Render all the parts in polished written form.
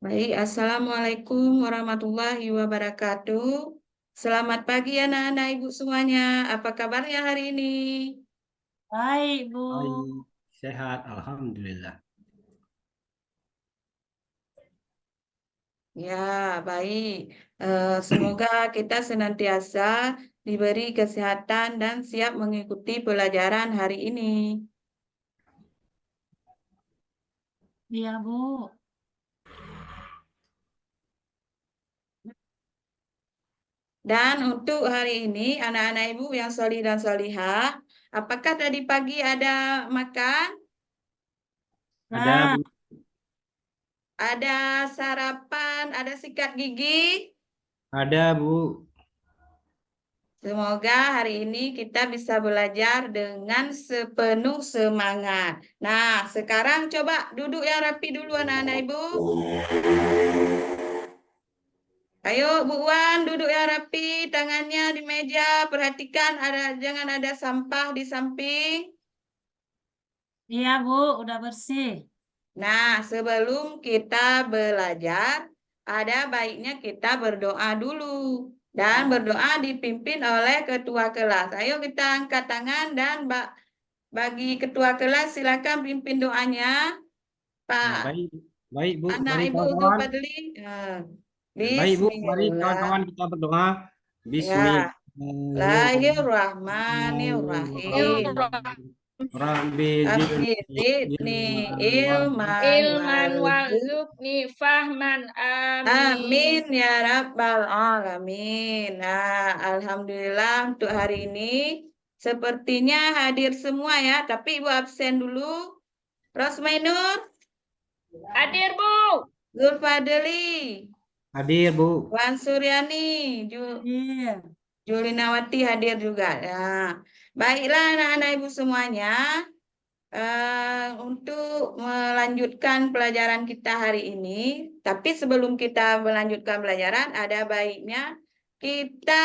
Baik, Assalamualaikum warahmatullahi wabarakatuh. Selamat pagi anak-anak ibu semuanya. Apa kabarnya hari ini? Baik, Bu. Baik, sehat, Alhamdulillah. Ya, baik. Semoga kita senantiasa diberi kesehatan dan siap mengikuti pelajaran hari ini. Iya, Bu. Dan untuk hari ini, anak-anak ibu yang solih dan solihah, apakah tadi pagi ada makan? Ada Nah, Bu, Ada sarapan? Ada sikat gigi? ada Bu. Semoga hari ini kita bisa belajar dengan sepenuh semangat. Nah, sekarang coba duduk yang rapi dulu anak-anak ibu. Ayo Bu Wan, duduk yang rapi, tangannya di meja, perhatikan jangan ada sampah di samping. iya, Bu. Udah bersih. Nah, sebelum kita belajar, ada baiknya kita berdoa dulu. Dan berdoa dipimpin oleh ketua kelas. Ayo kita angkat tangan dan bagi ketua kelas silakan pimpin doanya, Ya, Pak baik, baik Bu. anak Mari Ibu kawan-kawan. Zulfadli. Ya, baik Bu, mari Bismillah. kawan-kawan kita berdoa. Ya, Bismillahirrahmanirrahim. Bismillahirrahmanirrahim. Rabbi zidni Rabbi zidni ilman ilman Ilman warzuq. warzuqni fahman amin. Amin ya Rabbal Alamin. Nah, Alhamdulillah untuk hari ini sepertinya hadir semua ya, tapi Ibu absen dulu. Rosmainur, Hadir, Bu. Zulfadli, hadir Bu. Wan Suryani, Iya. Julinawati hadir juga. Nah, baiklah anak-anak Ibu semuanya, untuk melanjutkan pelajaran kita hari ini. Tapi sebelum kita melanjutkan pelajaran, ada baiknya kita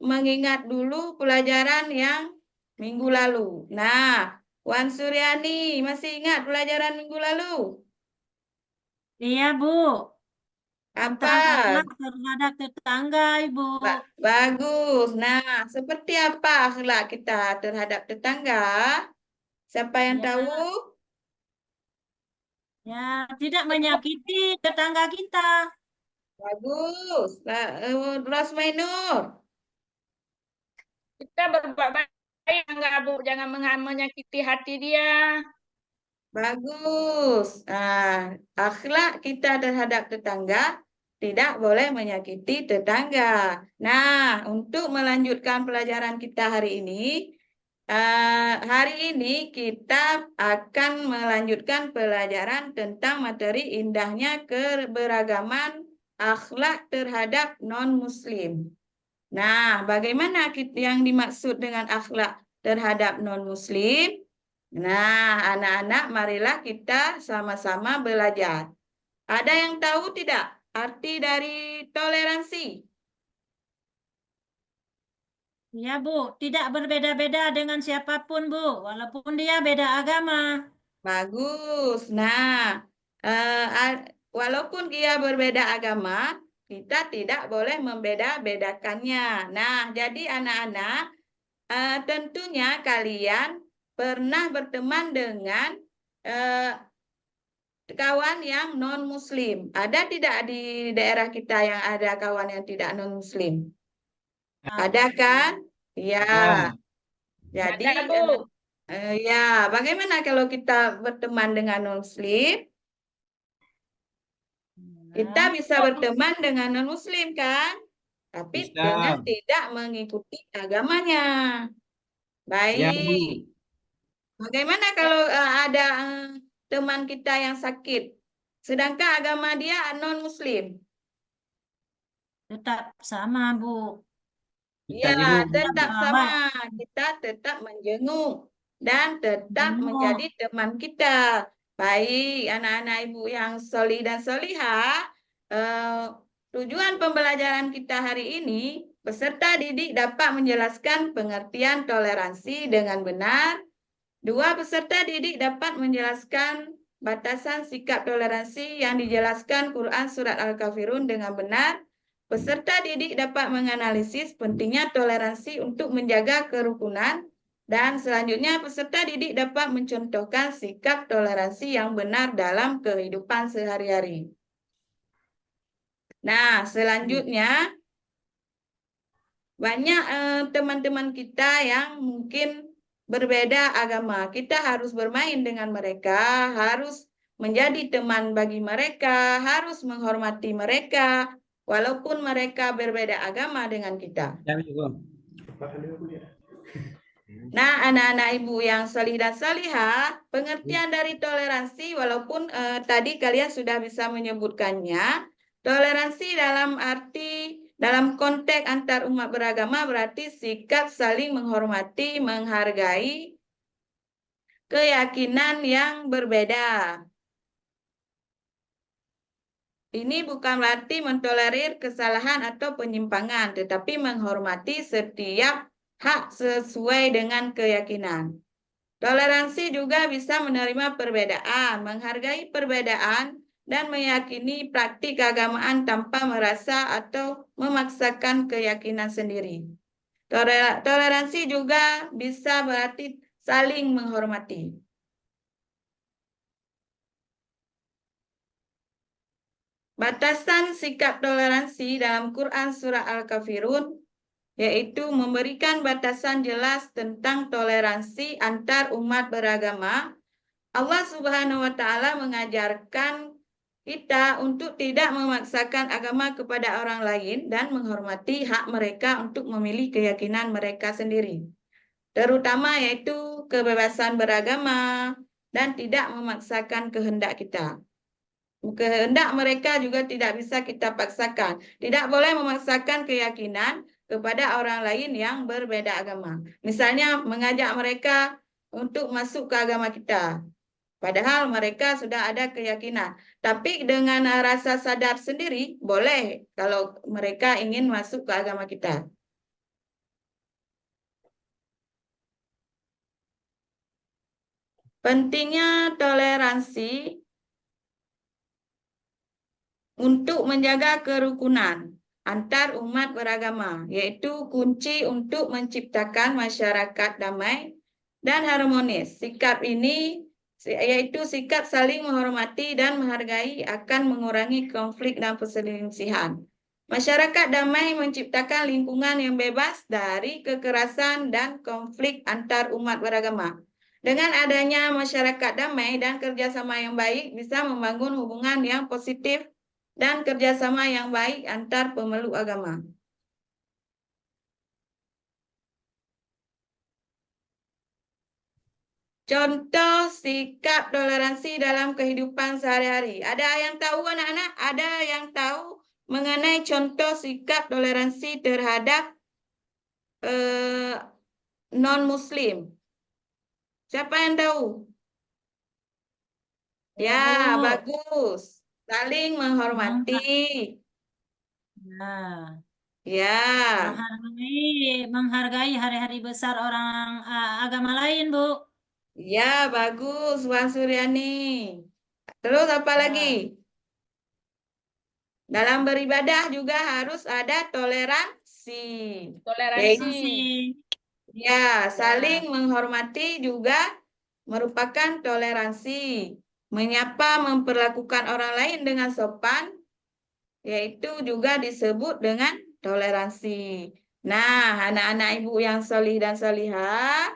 mengingat dulu pelajaran yang minggu lalu. Nah, Wan Suryani, masih ingat pelajaran minggu lalu? Iya, Bu. Apa? Tentang akhlak terhadap tetangga, Ibu. Bagus. Nah, seperti apa akhlak kita terhadap tetangga? Siapa yang Ya, tahu? ya, tidak menyakiti tetangga kita. Bagus. Rosmainur. Kita berbuat baik, enggak, Bu. Jangan menyakiti hati dia. Bagus. Nah, akhlak kita terhadap tetangga tidak boleh menyakiti tetangga. Nah, untuk melanjutkan pelajaran kita hari ini kita akan melanjutkan pelajaran tentang materi indahnya keberagaman akhlak terhadap non-Muslim. Nah, bagaimana yang dimaksud dengan akhlak terhadap non-Muslim? Nah, anak-anak, marilah kita sama-sama belajar. Ada yang tahu tidak arti dari toleransi? Ya, Bu. Tidak berbeda-beda dengan siapapun, Bu. Walaupun dia beda agama. Bagus. Nah, walaupun dia berbeda agama, kita tidak boleh membeda-bedakannya. Nah, jadi anak-anak, tentunya kalian pernah berteman dengan eh, kawan yang non-Muslim. Ada tidak di daerah kita yang ada kawan yang tidak non-Muslim? Ada Ada. kan? Ya, Ya, jadi Ada, Bu. ya, bagaimana kalau kita berteman dengan non-Muslim? Kita Nah, bisa berteman dengan non-Muslim kan? Tapi dengan bisa. tidak mengikuti agamanya. Ya Baik. Bu. Bagaimana kalau ada teman kita yang sakit, sedangkan agama dia non-Muslim? tetap sama, Bu. Kita Ya, jenguk Bu. tetap sama. Baik. Kita tetap menjenguk dan tetap menjadi Jenguk. teman kita. Baik, anak-anak ibu yang soli dan solihah, tujuan pembelajaran kita hari ini, peserta didik dapat menjelaskan pengertian toleransi dengan benar. Dua peserta didik dapat menjelaskan batasan sikap toleransi yang dijelaskan Quran Surat Al-Kafirun dengan benar, peserta didik dapat menganalisis pentingnya toleransi untuk menjaga kerukunan, dan selanjutnya peserta didik dapat mencontohkan sikap toleransi yang benar dalam kehidupan sehari-hari. Nah, selanjutnya banyak teman-teman kita yang mungkin berbeda agama. Kita harus bermain dengan mereka, harus menjadi teman bagi mereka, harus menghormati mereka, walaupun mereka berbeda agama dengan kita. Ya, Bu. Nah, anak-anak ibu yang salih dan salihah, pengertian dari toleransi, walaupun tadi kalian sudah bisa menyebutkannya, toleransi dalam konteks antar umat beragama berarti sikap saling menghormati, menghargai keyakinan yang berbeda. Ini bukan berarti mentolerir kesalahan atau penyimpangan, tetapi menghormati setiap hak sesuai dengan keyakinan. Toleransi juga bisa menerima perbedaan, menghargai perbedaan, dan meyakini praktik keagamaan tanpa merasa atau memaksakan keyakinan sendiri. Toleransi juga bisa berarti saling menghormati. Batasan sikap toleransi dalam Quran Surah Al-Kafirun yaitu memberikan batasan jelas tentang toleransi antar umat beragama. Allah Subhanahu wa Ta'ala mengajarkan kita untuk tidak memaksakan agama kepada orang lain dan menghormati hak mereka untuk memilih keyakinan mereka sendiri, terutama yaitu kebebasan beragama dan tidak memaksakan kehendak kita. Kehendak mereka juga tidak bisa kita paksakan. Tidak boleh memaksakan keyakinan kepada orang lain yang berbeda agama. Misalnya mengajak mereka untuk masuk ke agama kita. Padahal mereka sudah ada keyakinan. Tapi dengan rasa sadar sendiri, boleh kalau mereka ingin masuk ke agama kita. Pentingnya toleransi untuk menjaga kerukunan antar umat beragama, yaitu kunci untuk menciptakan masyarakat damai dan harmonis. Sikap ini yaitu sikap saling menghormati dan menghargai akan mengurangi konflik dan perselisihan. Masyarakat damai menciptakan lingkungan yang bebas dari kekerasan dan konflik antar umat beragama. Dengan adanya masyarakat damai dan kerjasama yang baik bisa membangun hubungan yang positif dan kerjasama yang baik antar pemeluk agama. Contoh sikap toleransi dalam kehidupan sehari-hari. Ada yang tahu anak-anak? Ada yang tahu mengenai contoh sikap toleransi terhadap non-Muslim? Siapa yang tahu? Ya, Bu. bagus. Saling menghormati. Nah, Ya, menghargai hari-hari besar orang agama lain, Bu. ya bagus, Wan Suryani. Terus apa Ya. lagi? Dalam beribadah juga harus ada toleransi. Toleransi. Ya, saling menghormati juga merupakan toleransi. Menyapa, memperlakukan orang lain dengan sopan, yaitu juga disebut dengan toleransi. Nah, anak-anak ibu yang solih dan solihah,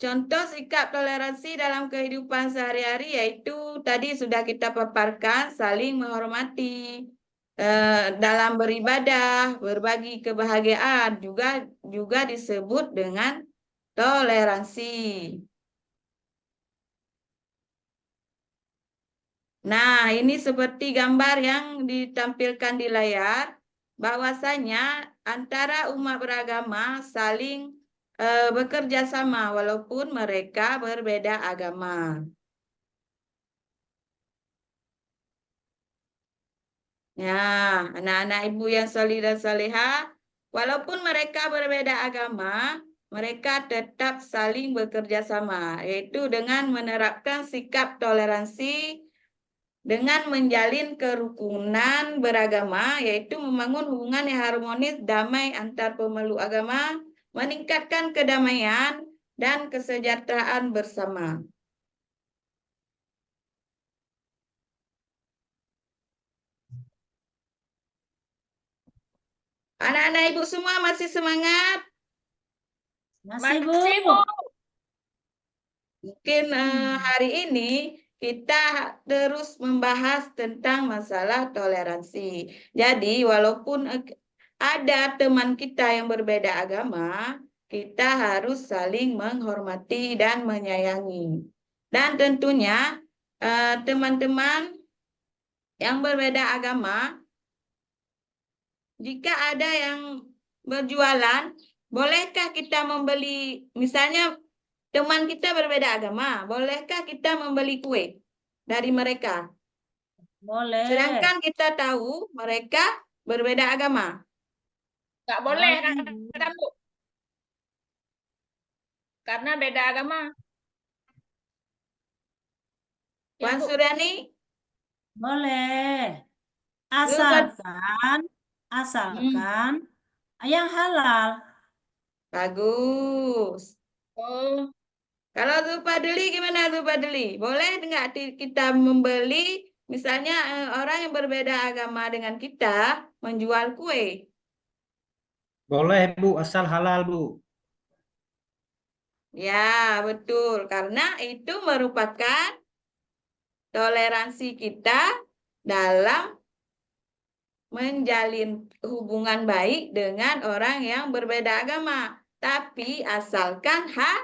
contoh sikap toleransi dalam kehidupan sehari-hari yaitu tadi sudah kita paparkan, saling menghormati, dalam beribadah, berbagi kebahagiaan juga disebut dengan toleransi. Nah, ini seperti gambar yang ditampilkan di layar, bahwasanya antara umat beragama saling bekerja sama walaupun mereka berbeda agama. Ya, anak-anak ibu yang solih dan solehah, walaupun mereka berbeda agama, mereka tetap saling bekerja sama, yaitu dengan menerapkan sikap toleransi, dengan menjalin kerukunan beragama, yaitu membangun hubungan yang harmonis, damai antar pemeluk agama, meningkatkan kedamaian dan kesejahteraan bersama. Anak-anak ibu semua masih semangat? Masih, Bu. Masih, Bu. Mungkin hari ini kita terus membahas tentang masalah toleransi. Jadi walaupun ada teman kita yang berbeda agama, kita harus saling menghormati dan menyayangi. Dan tentunya teman-teman yang berbeda agama, jika ada yang berjualan, bolehkah kita membeli, misalnya teman kita berbeda agama, bolehkah kita membeli kue dari mereka? Boleh. Sedangkan kita tahu mereka berbeda agama. Nggak boleh, Boleh, Bu. kata Bu. Karena beda agama. Ya, Puan Bu. Suryani, Boleh. Lu kan- Asalkan yang halal. bagus. Oh, Kalau tuh Padeli gimana tuh Padeli? Boleh nggak kita membeli, misalnya orang yang berbeda agama dengan kita menjual kue? Boleh, Bu, asal halal, Bu. Ya, betul. Karena itu merupakan toleransi kita dalam menjalin hubungan baik dengan orang yang berbeda agama. Tapi asalkan halal.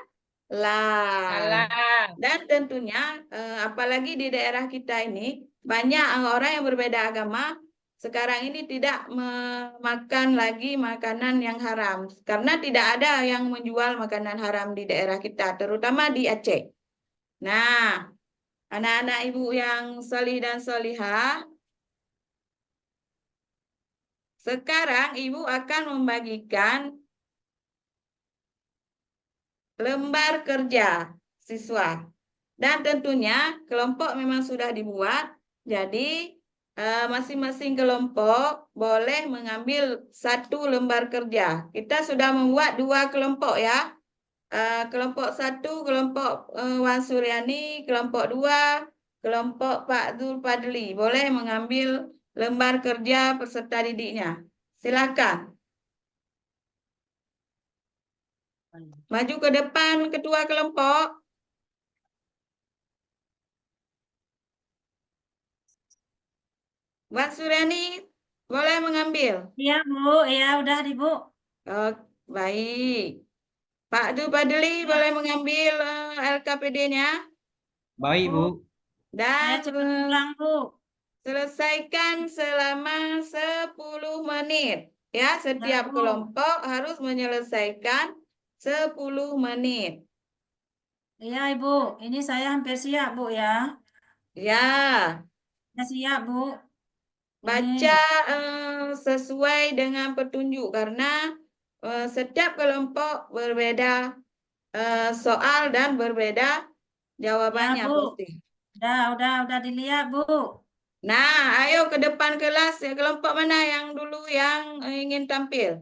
halal. Dan tentunya, apalagi di daerah kita ini, banyak orang yang berbeda agama sekarang ini tidak memakan lagi makanan yang haram. Karena tidak ada yang menjual makanan haram di daerah kita, terutama di Aceh. Nah, anak-anak ibu yang solih dan solihah, sekarang ibu akan membagikan lembar kerja siswa. Dan tentunya kelompok memang sudah dibuat, jadi masing-masing kelompok boleh mengambil satu lembar kerja. Kita sudah membuat 2 kelompok ya. Kelompok 1, kelompok Wan Suryani, kelompok 2, kelompok Pak Zul Padli. Boleh mengambil lembar kerja peserta didiknya. Silakan. Maju ke depan ketua kelompok. Wan Suryani, boleh mengambil. Iya, Bu. Iya, udah di, Bu. Oh, baik. Pak Du Padli boleh mengambil LKPD-nya. Baik, Bu. Saya Dan cepat pulang, Bu. selesaikan selama 10 menit. Ya, setiap Bu. kelompok harus menyelesaikan 10 menit. Iya, Ibu. Ini saya hampir siap, Bu, ya. Ya, Sudah siap, Bu. baca sesuai dengan petunjuk karena setiap kelompok berbeda soal dan berbeda jawabannya Bu. pasti. Udah dilihat, Bu. Nah, ayo ke depan kelas. Kelompok mana yang dulu yang ingin tampil?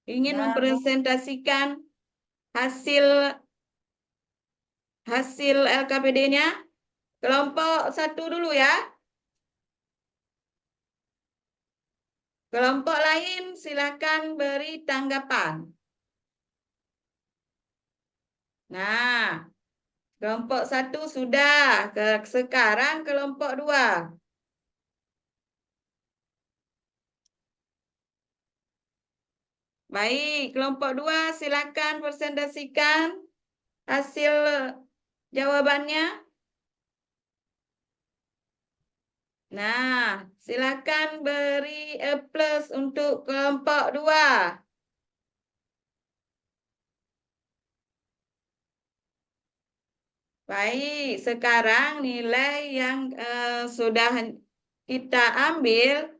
Ingin Bu. mempresentasikan hasil LKPD-nya? Kelompok 1 dulu ya. Kelompok lain silakan beri tanggapan. Nah, kelompok 1 sudah. Sekarang kelompok 2. Baik, kelompok 2 silakan presentasikan hasil jawabannya. Nah, silakan beri A+ untuk kelompok 2. Baik, sekarang nilai yang sudah kita ambil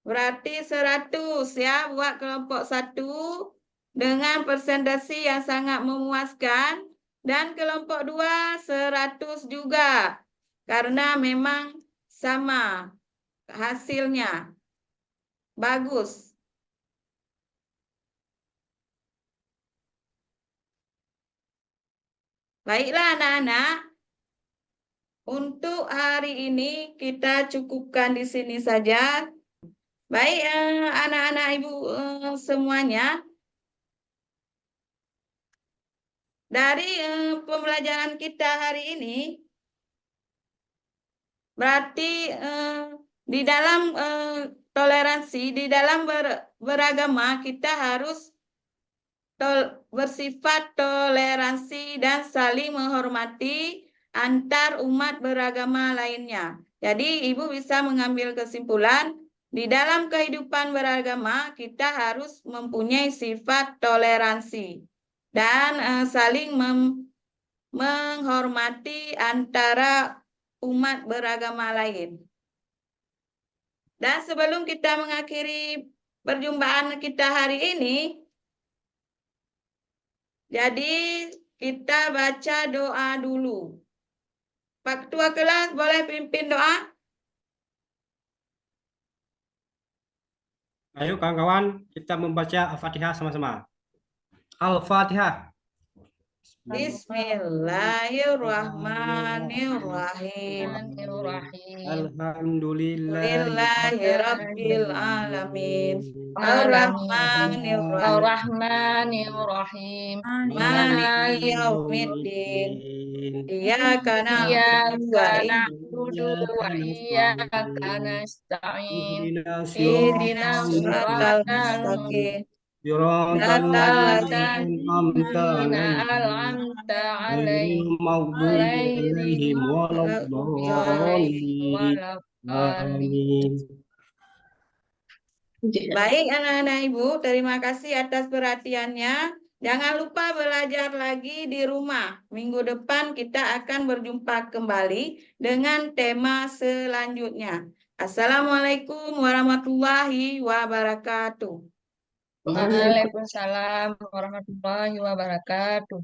berarti 100 ya buat kelompok 1 dengan persentase yang sangat memuaskan, dan kelompok 2 100 juga karena memang sama hasilnya. Bagus. Baiklah anak-anak, untuk hari ini kita cukupkan di sini saja. Baik anak-anak ibu semuanya, dari pembelajaran kita hari ini, berarti di dalam toleransi, di dalam beragama kita harus bersifat toleransi dan saling menghormati antar umat beragama lainnya. Jadi ibu bisa mengambil kesimpulan di dalam kehidupan beragama kita harus mempunyai sifat toleransi dan saling menghormati antara umat beragama lain. Dan sebelum kita mengakhiri perjumpaan kita hari ini, jadi kita baca doa dulu. Pak Ketua kelas boleh pimpin doa? Ayo kawan-kawan, kita membaca Al-Fatihah sama-sama. Al-Fatihah. Bismillahirrahmanirrahim. Alhamdulillahirabbil alamin. Ar-Rahmanirrahim. Ar-Rahmanirrahim. Maliki yaumiddin. Iyyaka na'budu wa na'budu wa iyyaka nasta'in. ihdinas siratal mustaqim. Siratal ladzina an'amta An'amta ghairil maghdubi alaihim waladdallin. Amin. Baik anak-anak ibu, terima kasih atas perhatiannya. Jangan lupa belajar lagi di rumah. Minggu depan kita akan berjumpa kembali dengan tema selanjutnya. Assalamualaikum warahmatullahi wabarakatuh. Waalaikumsalam warahmatullahi wabarakatuh.